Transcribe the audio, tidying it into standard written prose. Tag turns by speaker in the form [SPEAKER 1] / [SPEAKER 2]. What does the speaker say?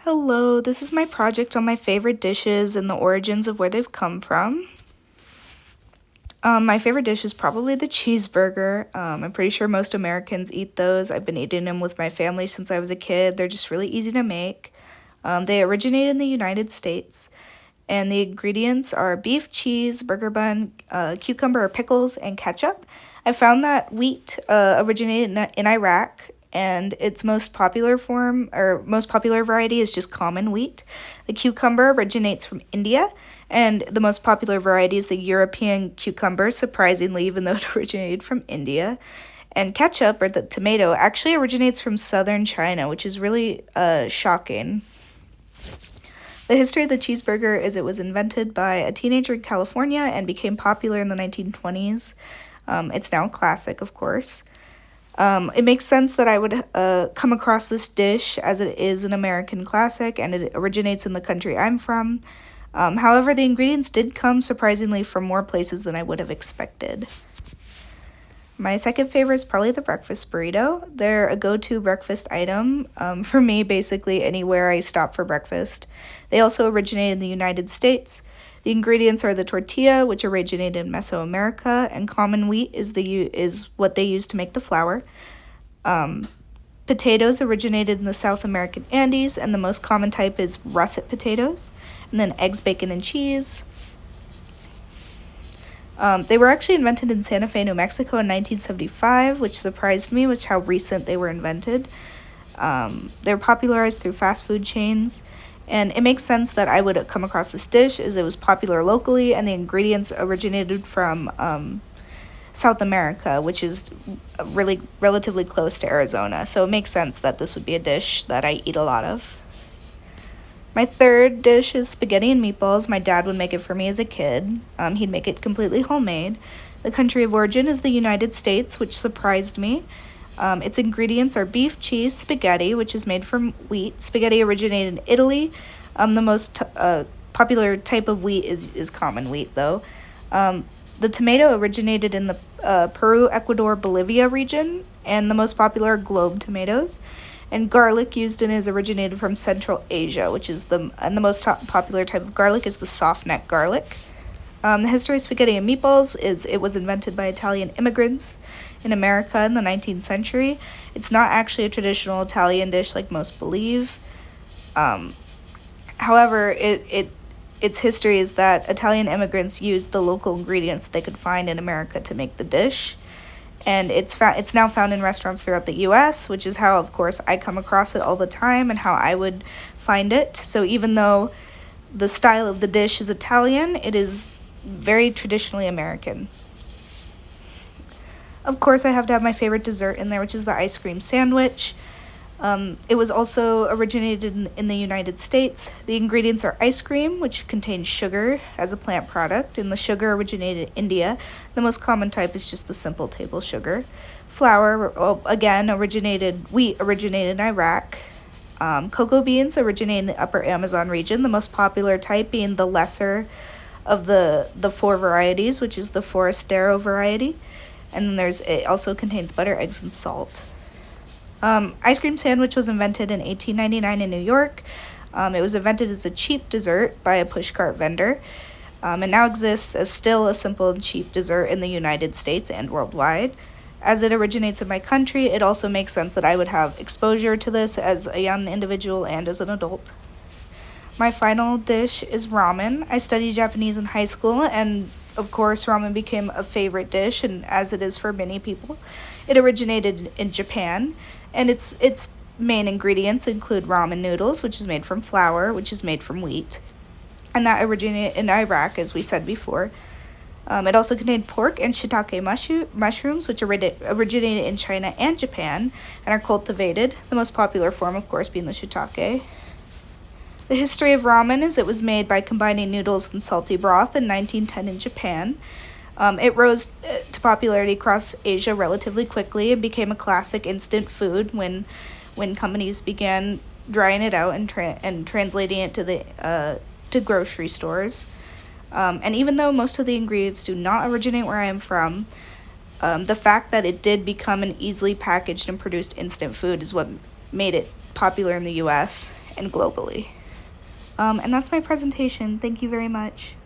[SPEAKER 1] Hello, this is my project on my favorite dishes and the origins of where they've come from. My favorite dish is probably the cheeseburger. I'm pretty sure most Americans eat those. I've been eating them with my family since I was a kid. They're just really easy to make. They originate in the United States, and the ingredients are beef, cheese, burger bun, cucumber or pickles, and ketchup. I found that wheat originated in Iraq, and its most popular form or most popular variety is just common wheat. The cucumber originates from India, and the most popular variety is the European cucumber, surprisingly, even though it originated from India. And ketchup, or the tomato, actually originates from southern China, which is really shocking. The history of the cheeseburger is it was invented by a teenager in California and became popular in the 1920s. It's now a classic, of course. It makes sense that I would come across this dish as it is an American classic and it originates in the country I'm from. However, the ingredients did come surprisingly from more places than I would have expected. My second favorite is probably the breakfast burrito. They're a go-to breakfast item for me, basically anywhere I stop for breakfast. They also originated in the United States. The ingredients are the tortilla, which originated in Mesoamerica, and common wheat is what they use to make the flour. Potatoes originated in the South American Andes, and the most common type is russet potatoes. And then eggs, bacon, and cheese. They were actually invented in Santa Fe, New Mexico in 1975, which surprised me, which how recent they were invented. They were popularized through fast food chains, and it makes sense that I would come across this dish as it was popular locally, and the ingredients originated from South America, which is really relatively close to Arizona. So it makes sense that this would be a dish that I eat a lot of. My third dish is spaghetti and meatballs. My dad would make it for me as a kid. He'd make it completely homemade. The country of origin is the United States, which surprised me. Its ingredients are beef, cheese, spaghetti, which is made from wheat. Spaghetti originated in Italy. The most popular type of wheat is common wheat, though. The tomato originated in the Peru, Ecuador, Bolivia region, and the most popular are globe tomatoes. And garlic used in it is originated from Central Asia, which is the most popular type of garlic is the soft neck garlic. The history of spaghetti and meatballs is it was invented by Italian immigrants in America in the 19th century. It's not actually a traditional Italian dish like most believe. However, its history is that Italian immigrants used the local ingredients that they could find in America to make the dish. And it's now found in restaurants throughout the U.S., which is how, of course, I come across it all the time and how I would find it. So even though the style of the dish is Italian, it is very traditionally American. Of course, I have to have my favorite dessert in there, which is the ice cream sandwich. It was also originated in the United States. The ingredients are ice cream, which contains sugar as a plant product, and the sugar originated in India. The most common type is just the simple table sugar. Flour, wheat originated in Iraq. Cocoa beans originate in the upper Amazon region, the most popular type being the lesser of the four varieties, which is the Forastero variety. And then it also contains butter, eggs, and salt. Ice cream sandwich was invented in 1899 in New York. It was invented as a cheap dessert by a pushcart vendor, and now exists as still a simple and cheap dessert in the United States and worldwide. As it originates in my country, it also makes sense that I would have exposure to this as a young individual and as an adult. My final dish is ramen. I studied Japanese in high school, and of course, ramen became a favorite dish, and as it is for many people, it originated in Japan, and its main ingredients include ramen noodles, which is made from flour, which is made from wheat, and that originated in Iraq, as we said before. It also contained pork and shiitake mushrooms, which originated in China and Japan and are cultivated, the most popular form, of course, being the shiitake. The history of ramen is it was made by combining noodles and salty broth in 1910 in Japan. It rose to popularity across Asia relatively quickly and became a classic instant food when companies began drying it out and translating it to grocery stores. And even though most of the ingredients do not originate where I am from, the fact that it did become an easily packaged and produced instant food is what made it popular in the U.S. and globally. And that's my presentation. Thank you very much.